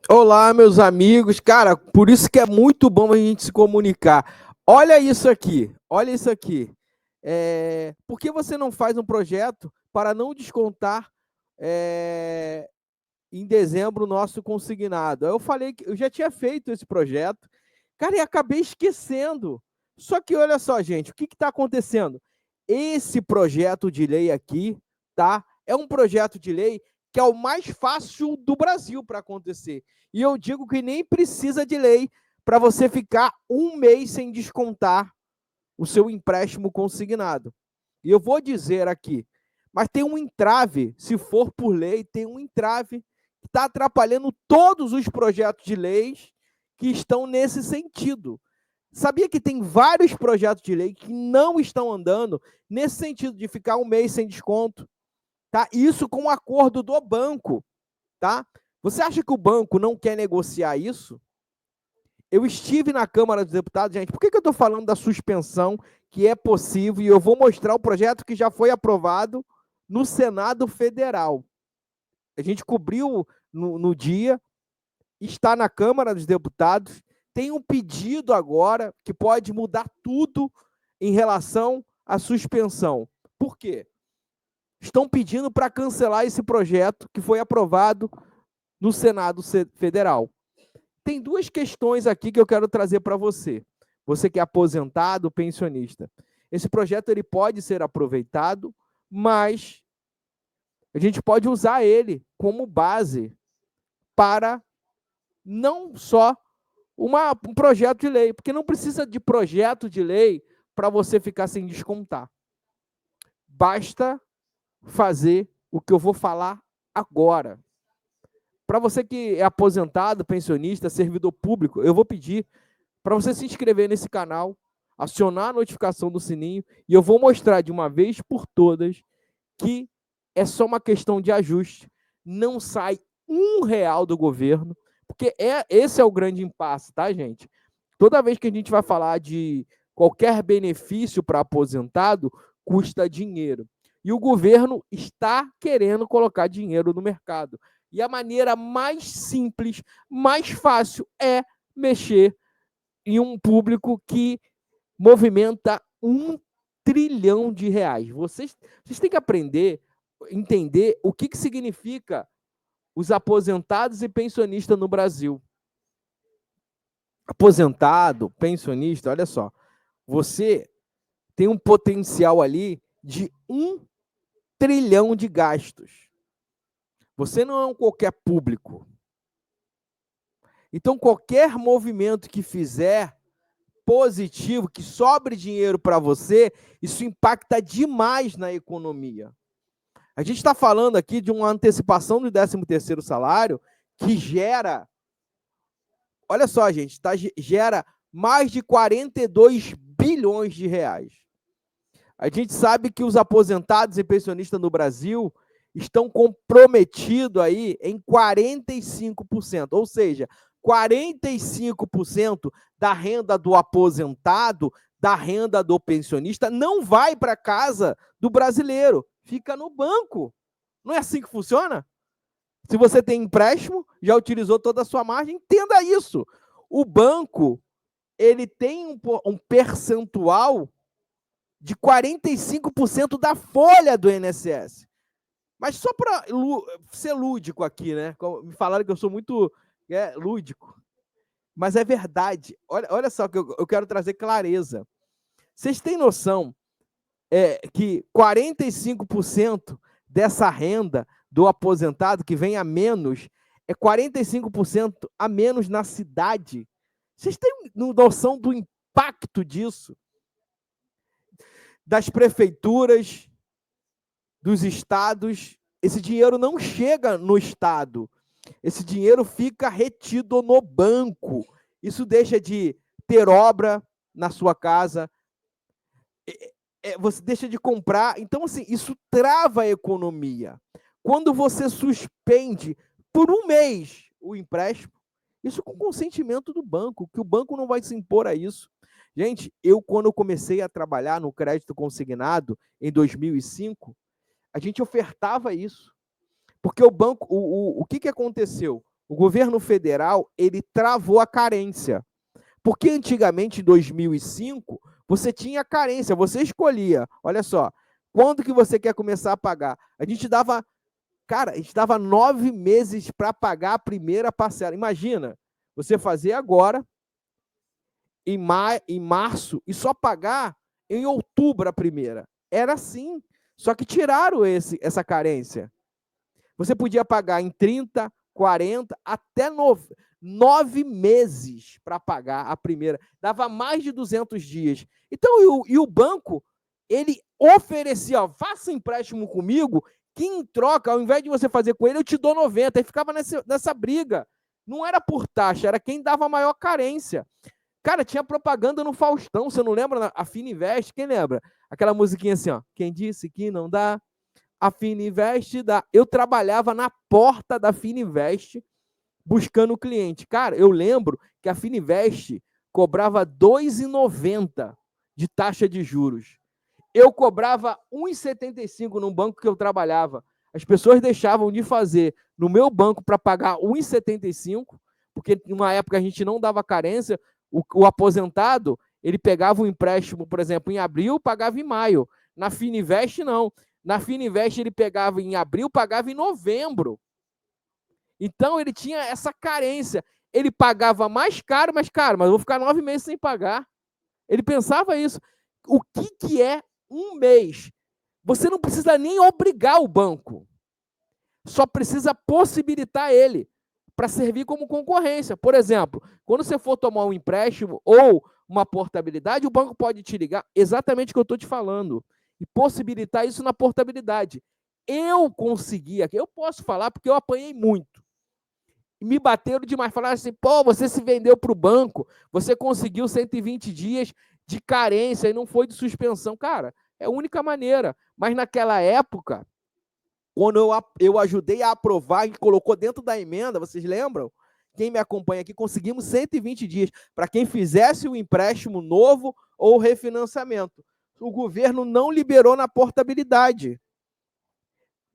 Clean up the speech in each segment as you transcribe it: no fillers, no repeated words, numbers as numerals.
Olá, meus amigos. Cara, por isso que é muito bom a gente se comunicar. Olha isso aqui, olha isso aqui. Por que você não faz um projeto para não descontar é, em dezembro o nosso consignado? Eu falei que eu já tinha feito esse projeto, cara, e acabei esquecendo. Só que olha só, gente, o que está acontecendo? Esse projeto de lei aqui, tá? É um projeto de lei que é o mais fácil do Brasil para acontecer. E eu digo que nem precisa de lei para você ficar um mês sem descontar o seu empréstimo consignado. E eu vou dizer aqui, mas tem um entrave, se for por lei, tem um entrave que está atrapalhando todos os projetos de leis que estão nesse sentido. Sabia que tem vários projetos de lei que não estão andando nesse sentido de ficar um mês sem desconto, tá? Isso com o acordo do banco, tá? Você acha que o banco não quer negociar isso? Eu estive na Câmara dos Deputados, gente, por que eu estou falando da suspensão, que é possível, e eu vou mostrar o projeto que já foi aprovado no Senado Federal. A gente cobriu no dia, está na Câmara dos Deputados, tem um pedido agora que pode mudar tudo em relação à suspensão. Por quê? Estão pedindo para cancelar esse projeto que foi aprovado no Senado Federal. Tem duas questões aqui que eu quero trazer para você. Você que é aposentado, pensionista. Esse projeto ele pode ser aproveitado, mas a gente pode usar ele como base para não só um projeto de lei, porque não precisa de projeto de lei para você ficar sem descontar. Basta fazer o que eu vou falar agora. Para você que é aposentado, pensionista, servidor público, eu vou pedir para você se inscrever nesse canal, acionar a notificação do sininho, e eu vou mostrar de uma vez por todas que é só uma questão de ajuste. Não sai R$ 1 do governo, porque esse é o grande impasse, tá, gente? Toda vez que a gente vai falar de qualquer benefício para aposentado, custa dinheiro. E o governo está querendo colocar dinheiro no mercado. E a maneira mais simples, mais fácil é mexer em um público que movimenta R$ 1 trilhão. Vocês têm que aprender, entender o que significa os aposentados e pensionistas no Brasil. Aposentado, pensionista, olha só, você tem um potencial ali de 1 trilhão de gastos. Você não é um qualquer público. Então, qualquer movimento que fizer positivo, que sobre dinheiro para você, isso impacta demais na economia. A gente está falando aqui de uma antecipação do 13º salário que gera, olha só, gente, gera mais de 42 bilhões de reais. A gente sabe que os aposentados e pensionistas no Brasil estão comprometidos aí em 45%, ou seja, 45% da renda do aposentado, da renda do pensionista, não vai para a casa do brasileiro, fica no banco. Não é assim que funciona? Se você tem empréstimo, já utilizou toda a sua margem, entenda isso. O banco, ele tem um percentual de 45% da folha do INSS. Mas só para ser lúdico aqui, né? Me falaram que eu sou muito lúdico. Mas é verdade. Olha só que eu quero trazer clareza. Vocês têm noção que 45% dessa renda do aposentado que vem a menos é 45% a menos na cidade? Vocês têm noção do impacto disso? Das prefeituras, dos estados, esse dinheiro não chega no estado. Esse dinheiro fica retido no banco. Isso deixa de ter obra na sua casa, você deixa de comprar. Então, assim, isso trava a economia. Quando você suspende por um mês o empréstimo, isso com consentimento do banco, que o banco não vai se impor a isso. Gente, quando eu comecei a trabalhar no crédito consignado, em 2005, a gente ofertava isso. Porque o banco, o que aconteceu? O governo federal, ele travou a carência. Porque antigamente, em 2005, você tinha carência, você escolhia. Olha só, quando que você quer começar a pagar? A gente dava 9 meses para pagar a primeira parcela. Imagina, você fazer agora, em março, e só pagar em outubro a primeira. Era assim. Só que tiraram essa carência. Você podia pagar em 30, 40, até 9 meses para pagar a primeira. Dava mais de 200 dias. Então, e o banco, ele oferecia, ó, faça empréstimo comigo, que em troca, ao invés de você fazer com ele, eu te dou 90. Aí ficava nessa briga. Não era por taxa, era quem dava maior carência. Cara, tinha propaganda no Faustão, você não lembra? A Fininvest, quem lembra? Aquela musiquinha assim, ó. Quem disse que não dá, a Fininvest dá. Eu trabalhava na porta da Fininvest buscando o cliente. Cara, eu lembro que a Fininvest cobrava R$ 2,90 de taxa de juros. Eu cobrava R$ 1,75 no banco que eu trabalhava. As pessoas deixavam de fazer no meu banco para pagar R$ 1,75, porque numa época a gente não dava carência. O aposentado, ele pegava um empréstimo, por exemplo, em abril, pagava em maio. Na Fininvest, não. Na Fininvest, ele pegava em abril, pagava em novembro. Então, ele tinha essa carência. Ele pagava mais caro, mas eu vou ficar 9 meses sem pagar. Ele pensava isso. O que é um mês? Você não precisa nem obrigar o banco. Só precisa possibilitar ele para servir como concorrência. Por exemplo, quando você for tomar um empréstimo ou uma portabilidade, o banco pode te ligar exatamente o que eu estou te falando e possibilitar isso na portabilidade. Eu consegui aqui, eu posso falar porque eu apanhei muito. Me bateram demais, falaram assim, pô, você se vendeu para o banco, você conseguiu 120 dias de carência e não foi de suspensão. Cara, é a única maneira. Mas naquela época, quando eu ajudei a aprovar e colocou dentro da emenda, vocês lembram? Quem me acompanha aqui, conseguimos 120 dias para quem fizesse o empréstimo novo ou refinanciamento. O governo não liberou na portabilidade.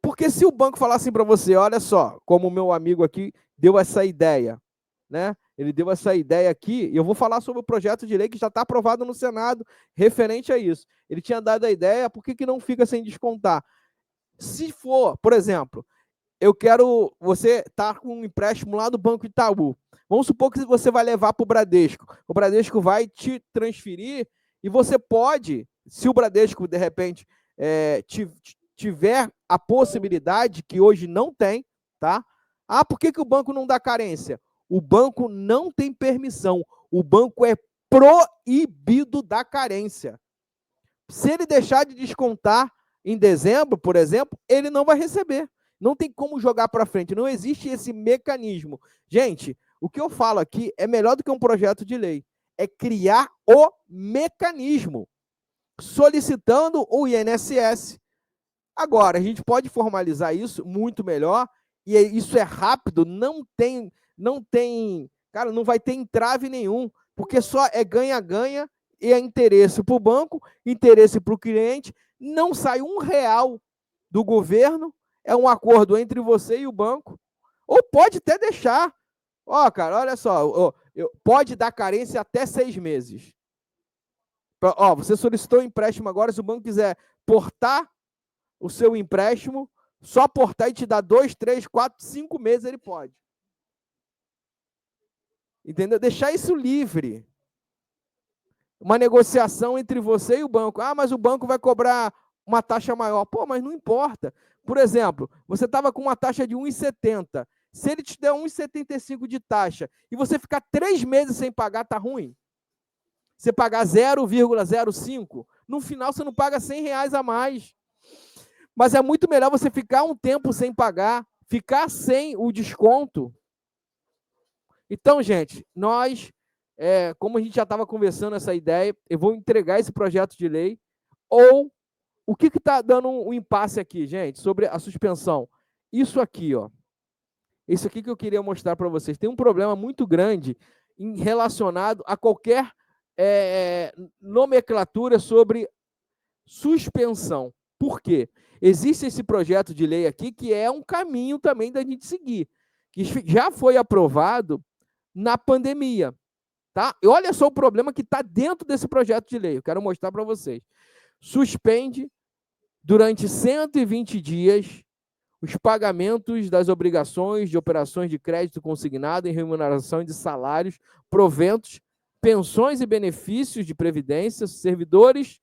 Porque se o banco falar assim para você, olha só, como o meu amigo aqui deu essa ideia, né? Ele deu essa ideia aqui, e eu vou falar sobre o projeto de lei que já está aprovado no Senado referente a isso. Ele tinha dado a ideia, por que não fica sem descontar? Se for, por exemplo, você está com um empréstimo lá do Banco Itaú. Vamos supor que você vai levar para o Bradesco. O Bradesco vai te transferir e você pode, se o Bradesco, de repente, tiver a possibilidade, que hoje não tem, tá? Ah, por que o banco não dá carência? O banco não tem permissão. O banco é proibido da carência. Se ele deixar de descontar em dezembro, por exemplo, ele não vai receber. Não tem como jogar para frente. Não existe esse mecanismo. Gente, o que eu falo aqui é melhor do que um projeto de lei. É criar o mecanismo, solicitando o INSS. Agora, a gente pode formalizar isso muito melhor, e isso é rápido, não vai ter entrave nenhum, porque só é ganha-ganha, e é interesse para o banco, interesse para o cliente, não sai R$1 do governo, é um acordo entre você e o banco, ou pode até deixar, cara, olha só, pode dar carência até 6 meses. Você solicitou um empréstimo agora, se o banco quiser portar o seu empréstimo, só portar e te dar 2, 3, 4, 5 meses, ele pode. Entendeu? Deixar isso livre. Uma negociação entre você e o banco. Ah, mas o banco vai cobrar uma taxa maior. Pô, mas não importa. Por exemplo, você estava com uma taxa de 1,70. Se ele te der 1,75 de taxa e você ficar 3 meses sem pagar, tá ruim? Você pagar 0,05, no final você não paga R$100 a mais. Mas é muito melhor você ficar um tempo sem pagar, ficar sem o desconto. Então, gente, nós, como a gente já estava conversando essa ideia, eu vou entregar esse projeto de lei, ou o que está dando um impasse aqui, gente, sobre a suspensão? Isso aqui, ó. Isso aqui que eu queria mostrar para vocês. Tem um problema muito grande relacionado a qualquer nomenclatura sobre suspensão. Por quê? Existe esse projeto de lei aqui que é um caminho também da gente seguir, que já foi aprovado na pandemia. Tá? E olha só o problema que está dentro desse projeto de lei. Eu quero mostrar para vocês. Suspende durante 120 dias os pagamentos das obrigações de operações de crédito consignado em remuneração de salários, proventos, pensões e benefícios de previdência, servidores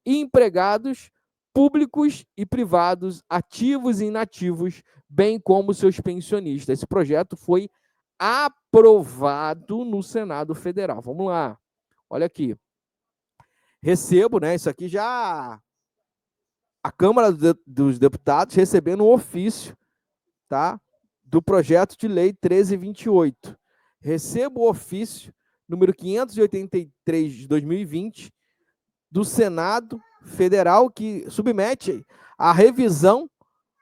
e empregados públicos e privados, ativos e inativos, bem como seus pensionistas. Esse projeto foi aprovado no Senado Federal. Vamos lá. Olha aqui. Recebo, né? Isso aqui já a Câmara dos Deputados recebendo um ofício, tá? Do projeto de lei 1328. Recebo o ofício número 583 de 2020 do Senado Federal, que submete a revisão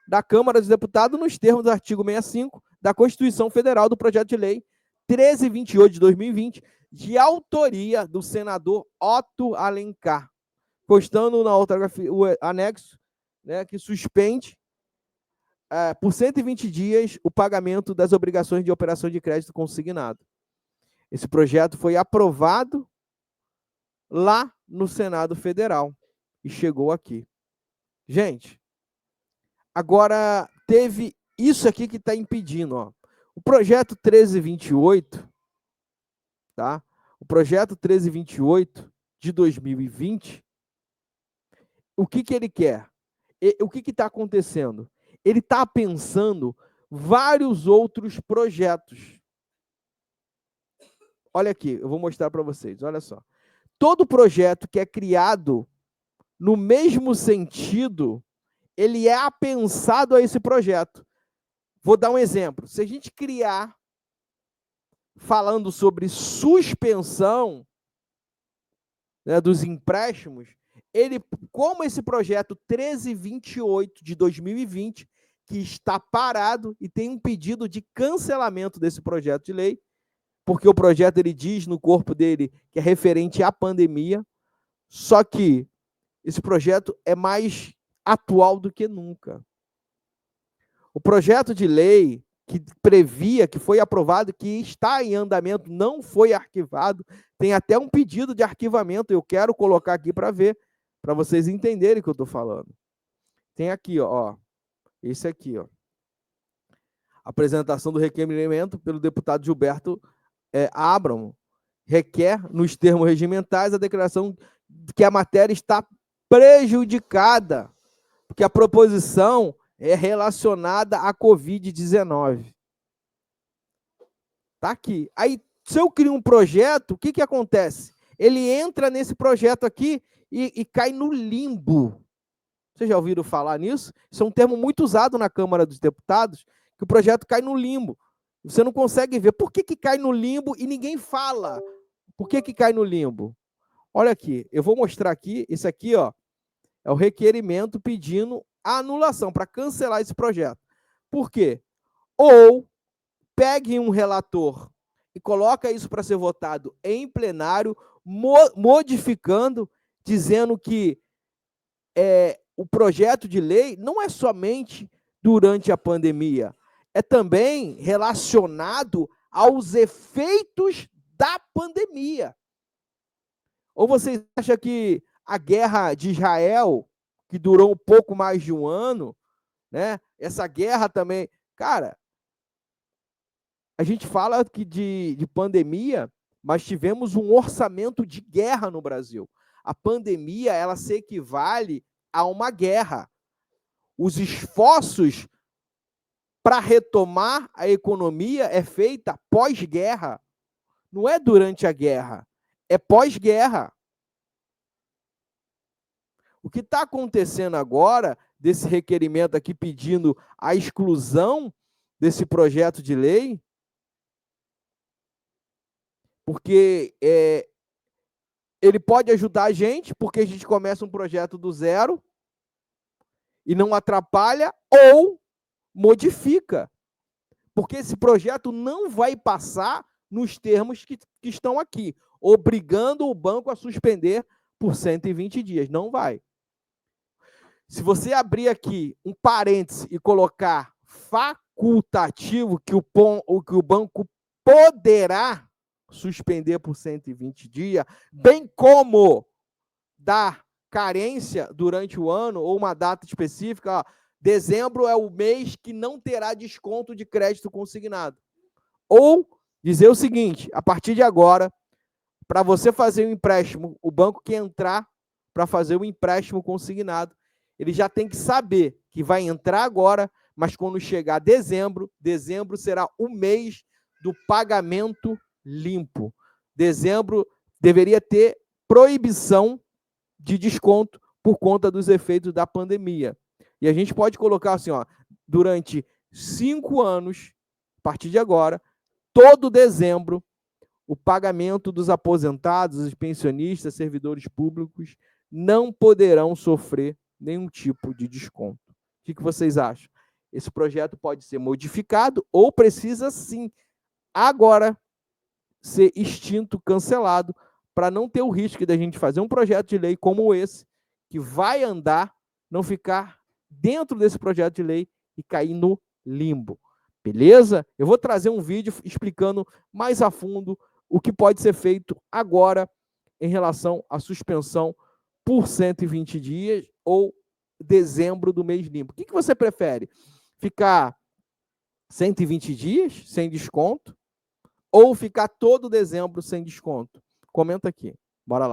da Câmara dos Deputados nos termos do artigo 65 da Constituição Federal do projeto de lei 1328 de 2020, de autoria do senador Otto Alencar, constando na ortografia o anexo, né, que suspende por 120 dias o pagamento das obrigações de operação de crédito consignado. Esse projeto foi aprovado lá no Senado Federal e chegou aqui. Gente, agora teve isso aqui que está impedindo. Ó. O projeto 1328, tá? O projeto 1328 de 2020, o que ele quer? O que está acontecendo? Ele está pensando vários outros projetos. Olha aqui, eu vou mostrar para vocês, olha só. Todo projeto que é criado no mesmo sentido, ele é apensado a esse projeto. Vou dar um exemplo. Se a gente criar, falando sobre suspensão, né, dos empréstimos, como esse projeto 1328 de 2020, que está parado e tem um pedido de cancelamento desse projeto de lei, porque o projeto ele diz no corpo dele que é referente à pandemia, só que esse projeto é mais atual do que nunca. O projeto de lei que previa, que foi aprovado, que está em andamento, não foi arquivado, tem até um pedido de arquivamento, eu quero colocar aqui para ver, para vocês entenderem o que eu estou falando. Tem aqui, ó, esse aqui, ó. Apresentação do requerimento pelo deputado Gilberto Abramo. Requer, nos termos regimentais, a declaração de que a matéria está prejudicada, porque a proposição é relacionada à Covid-19. Tá aqui. Aí, se eu crio um projeto, o que acontece? Ele entra nesse projeto aqui e cai no limbo. Vocês já ouviram falar nisso? Isso é um termo muito usado na Câmara dos Deputados, que o projeto cai no limbo. Você não consegue ver. Por que cai no limbo e ninguém fala? Por que cai no limbo? Olha aqui, eu vou mostrar aqui, isso aqui, ó, é o requerimento pedindo a anulação, para cancelar esse projeto. Por quê? Ou pegue um relator e coloca isso para ser votado em plenário, modificando, dizendo que o projeto de lei não é somente durante a pandemia, é também relacionado aos efeitos da pandemia. Ou vocês acham que a guerra de Israel, que durou um pouco mais de um ano, né? Essa guerra também... Cara, a gente fala que de pandemia, mas tivemos um orçamento de guerra no Brasil. A pandemia, ela se equivale a uma guerra. Os esforços para retomar a economia é feita pós-guerra. Não é durante a guerra, é pós-guerra. O que está acontecendo agora, desse requerimento aqui pedindo a exclusão desse projeto de lei, porque ele pode ajudar a gente, porque a gente começa um projeto do zero e não atrapalha, ou modifica, porque esse projeto não vai passar nos termos que estão aqui, obrigando o banco a suspender por 120 dias. Não vai. Se você abrir aqui um parêntese e colocar facultativo que o banco poderá suspender por 120 dias, bem como dar carência durante o ano ou uma data específica. Ó, dezembro é o mês que não terá desconto de crédito consignado. Ou dizer o seguinte: a partir de agora, para você fazer um empréstimo, o banco que entrar para fazer o empréstimo consignado, ele já tem que saber que vai entrar agora, mas quando chegar dezembro será o mês do pagamento limpo. Dezembro deveria ter proibição de desconto por conta dos efeitos da pandemia. E a gente pode colocar assim, ó, durante 5 anos, a partir de agora, todo dezembro, o pagamento dos aposentados, os pensionistas, servidores públicos não poderão sofrer nenhum tipo de desconto. O que vocês acham? Esse projeto pode ser modificado ou precisa sim agora ser extinto, cancelado, para não ter o risco da gente fazer um projeto de lei como esse, que vai andar, não ficar dentro desse projeto de lei e cair no limbo. Beleza? Eu vou trazer um vídeo explicando mais a fundo o que pode ser feito agora em relação à suspensão por 120 dias ou dezembro do mês limpo. O que você prefere? Ficar 120 dias sem desconto ou ficar todo dezembro sem desconto? Comenta aqui. Bora lá.